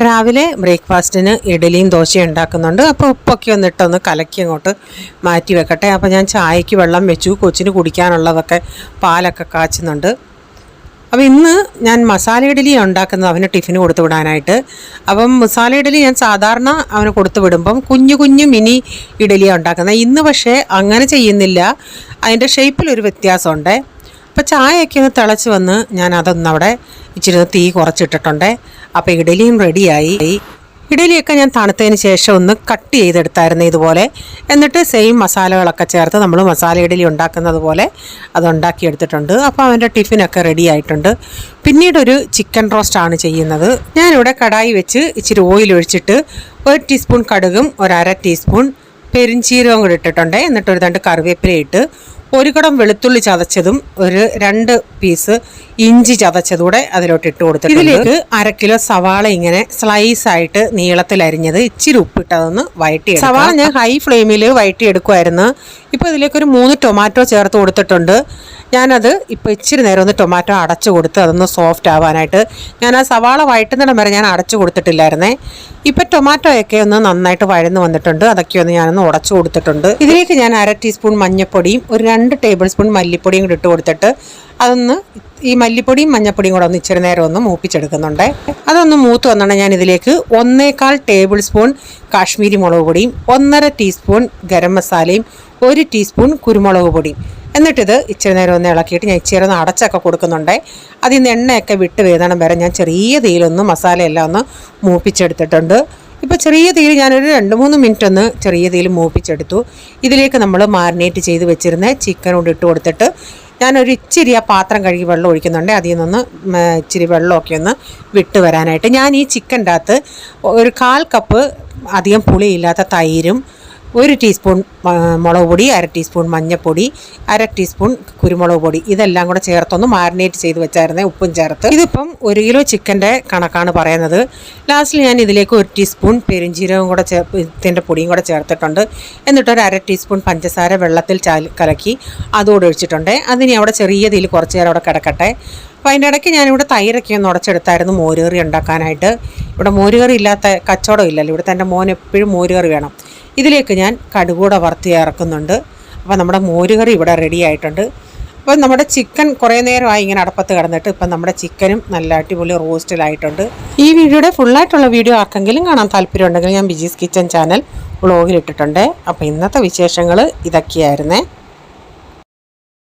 രാവിലെ ബ്രേക്ക്ഫാസ്റ്റിന് ഇഡലിയും ദോശയും ഉണ്ടാക്കുന്നുണ്ട്. അപ്പോൾ ഉപ്പൊക്കെ ഒന്നിട്ടൊന്ന് കലക്കി അങ്ങോട്ട് മാറ്റി വെക്കട്ടെ. അപ്പോൾ ഞാൻ ചായക്ക് വെള്ളം വെച്ചു, കൊച്ചിന് കുടിക്കാനുള്ളതൊക്കെ പാലൊക്കെ കാച്ചുന്നുണ്ട്. അപ്പോൾ ഇന്ന് ഞാൻ മസാല ഇഡലി ഉണ്ടാക്കുന്നത് അവന് ടിഫിന് കൊടുത്തു വിടാനായിട്ട്. അപ്പം മസാല ഇഡലി ഞാൻ സാധാരണ അവന് കൊടുത്തു വിടുമ്പം കുഞ്ഞു കുഞ്ഞു മിനി ഇഡലിയാണ് ഉണ്ടാക്കുന്നത്. ഇന്ന് പക്ഷേ അങ്ങനെ ചെയ്യുന്നില്ല, അതിൻ്റെ ഷേപ്പിലൊരു വ്യത്യാസമുണ്ട്. അപ്പോൾ ചായയൊക്കെ ഒന്ന് തിളച്ച് വന്ന് ഞാൻ അതൊന്നവിടെ ഇച്ചിരി തീ കുറച്ചിട്ടിട്ടുണ്ട്. അപ്പോൾ ഇഡലിയും റെഡിയായി. ഇഡലിയൊക്കെ ഞാൻ തണുത്തതിന് ശേഷം ഒന്ന് കട്ട് ചെയ്തെടുത്തായിരുന്നു ഇതുപോലെ. എന്നിട്ട് സെയിം മസാലകളൊക്കെ ചേർത്ത് നമ്മൾ മസാല ഇഡലി ഉണ്ടാക്കുന്നത് പോലെ അതുണ്ടാക്കിയെടുത്തിട്ടുണ്ട്. അപ്പോൾ അവൻ്റെ ടിഫിനൊക്കെ റെഡി ആയിട്ടുണ്ട്. പിന്നീടൊരു ചിക്കൻ റോസ്റ്റാണ് ചെയ്യുന്നത്. ഞാനിവിടെ കടായി വെച്ച് ഇച്ചിരി ഓയിൽ ഒഴിച്ചിട്ട് 1 ടീസ്പൂൺ കടുകും 1/2 ടീസ്പൂൺ പെരിഞ്ചീരകവും കൂടി ഇട്ടിട്ടുണ്ട്. എന്നിട്ട് ഒരു 2 കറിവേപ്പില ഇട്ട് 1 കുടം വെളുത്തുള്ളി ചതച്ചതും 2 പീസ് ഇഞ്ചി ചതച്ചതൂടെ അതിലോട്ട് ഇട്ട് കൊടുത്തിട്ടുണ്ട്. ഇതിലേക്ക് 1/2 കിലോ സവാള ഇങ്ങനെ സ്ലൈസ് ആയിട്ട് നീളത്തിൽ അരിഞ്ഞത്, ഇച്ചിരി ഉപ്പിട്ടതൊന്ന് വഴറ്റിയെടുക്കും. സവാള ഞാൻ ഹൈ ഫ്ലെയിമിൽ വഴറ്റിയെടുക്കുമായിരുന്നു. ഇപ്പോൾ ഇതിലേക്കൊരു 3 ടൊമാറ്റോ ചേർത്ത് കൊടുത്തിട്ടുണ്ട്. ഞാനത് ഇപ്പോൾ ഇച്ചിരി നേരം ഒന്ന് ടൊമാറ്റോ അടച്ചു കൊടുത്ത് അതൊന്ന് സോഫ്റ്റ് ആവാനായിട്ട്. ഞാൻ ആ സവാള വഴറ്റുന്നിടം വരെ ഞാൻ അടച്ചു കൊടുത്തിട്ടില്ലായിരുന്നേ. ഇപ്പോൾ ടൊമാറ്റോയൊക്കെ ഒന്ന് നന്നായിട്ട് വഴന്ന് വന്നിട്ടുണ്ട്. അതൊക്കെ ഒന്ന് ഞാനൊന്ന് ഉടച്ചു കൊടുത്തിട്ടുണ്ട്. ഇതിലേക്ക് ഞാൻ 1/2 ടീസ്പൂൺ മഞ്ഞൾപ്പൊടിയും 2 ടേബിൾ സ്പൂൺ മല്ലിപ്പൊടിയും കൂടി ഇട്ട് കൊടുത്തിട്ട് അതൊന്ന് ഈ മല്ലിപ്പൊടിയും മഞ്ഞൾപ്പൊടിയും കൂടെ ഒന്ന് ഇച്ചിരി നേരം ഒന്ന് മൂപ്പിച്ചെടുക്കുന്നുണ്ട്. അതൊന്ന് മൂത്ത് വന്നിട്ട് ഞാൻ ഇതിലേക്ക് 1/4 ടേബിൾ സ്പൂൺ കാശ്മീരി മുളക് പൊടിയും 1/2 ടീസ്പൂൺ ഗരം മസാലയും 1 ടീസ്പൂൺ കുരുമുളക് പൊടിയും എന്നിട്ടിത് ഇച്ചിരി നേരം ഒന്ന് ഇളക്കിയിട്ട് ഞാൻ ഇച്ചിരി ഒന്ന് അടച്ചൊക്കെ കൊടുക്കുന്നുണ്ട്. അതിൽ നിന്ന് എണ്ണയൊക്കെ വിട്ട് വേദനം വരെ ഞാൻ ചെറിയ തീയിലൊന്ന് മസാലയെല്ലാം ഒന്ന് മൂപ്പിച്ചെടുത്തിട്ടുണ്ട്. ഇപ്പോൾ ചെറിയ തീയിൽ ഞാനൊരു 2-3 മിനിറ്റ് ഒന്ന് ചെറിയ തീയിൽ മൂപ്പിച്ചെടുത്തു. ഇതിലേക്ക് നമ്മൾ മാരിനേറ്റ് ചെയ്ത് വെച്ചിരുന്ന ചിക്കൻ കൊണ്ട് ഇട്ട് കൊടുത്തിട്ട് ഞാനൊരു ഇച്ചിരി ആ പാത്രം കഴുകി വെള്ളം ഒഴിക്കുന്നുണ്ട്. അതിൽ നിന്ന് ഇച്ചിരി വെള്ളമൊക്കെ ഒന്ന് വിട്ട് വരാനായിട്ട് ഞാൻ ഈ ചിക്കൻ്റെ അകത്ത് ഒരു 1/4 കപ്പ് അധികം പുളിയില്ലാത്ത തൈരും 1 ടീസ്പൂൺ മുളക് പൊടി, 1/2 ടീസ്പൂൺ മഞ്ഞൾപ്പൊടി, 1/2 ടീസ്പൂൺ കുരുമുളക് പൊടി ഇതെല്ലാം കൂടെ ചേർത്തൊന്ന് മാരിനേറ്റ് ചെയ്ത് വെച്ചായിരുന്നേ, ഉപ്പും ചേർത്ത്. ഇതിപ്പം 1 കിലോ ചിക്കൻ്റെ കണക്കാണ് പറയുന്നത്. ലാസ്റ്റിൽ ഞാൻ ഇതിലേക്ക് 1 ടീസ്പൂൺ പെരിഞ്ചീരകം കൂടെ ഇതിൻ്റെ പൊടിയും കൂടെ ചേർത്തിട്ടുണ്ട്. എന്നിട്ടൊരു 1/2 ടീസ്പൂൺ പഞ്ചസാര വെള്ളത്തിൽ കലക്കി അതുകൂടെ ഒഴിച്ചിട്ടുണ്ട്. അതിന് അവിടെ ചെറിയ തീയിൽ കുറച്ച് നേരം അവിടെ കിടക്കട്ടെ. അപ്പോൾ അതിൻ്റെ ഇടയ്ക്ക് ഞാനിവിടെ തൈരൊക്കെ ഒന്ന് ഉടച്ചെടുത്തായിരുന്നു മോരുകറി ഉണ്ടാക്കാനായിട്ട്. ഇവിടെ മോരുകറി ഇല്ലാത്ത കച്ചവടം ഇല്ലല്ലോ, ഇവിടുത്തെ എൻ്റെ മോൻ എപ്പോഴും മോരുകറി വേണം. ഇതിലേക്ക് ഞാൻ കടുകൂടെ വറുത്ത് ചേർക്കുന്നുണ്ട്. അപ്പോൾ നമ്മുടെ മോരുകറി ഇവിടെ റെഡി ആയിട്ടുണ്ട്. അപ്പോൾ നമ്മുടെ ചിക്കൻ കുറേ നേരമായി ഇങ്ങനെ അടപ്പത്ത് കിടന്നിട്ട് ഇപ്പം നമ്മുടെ ചിക്കനും നല്ല അടിപൊളി റോസ്റ്റിലായിട്ടുണ്ട്. ഈ വീഡിയോയുടെ ഫുള്ളായിട്ടുള്ള വീഡിയോ ആർക്കെങ്കിലും കാണാൻ താല്പര്യമുണ്ടെങ്കിൽ ഞാൻ ബിജീസ് കിച്ചൻ ചാനൽ വ്ളോഗിലിട്ടിട്ടുണ്ട്. അപ്പോൾ ഇന്നത്തെ വിശേഷങ്ങൾ ഇതൊക്കെയായിരുന്നേ.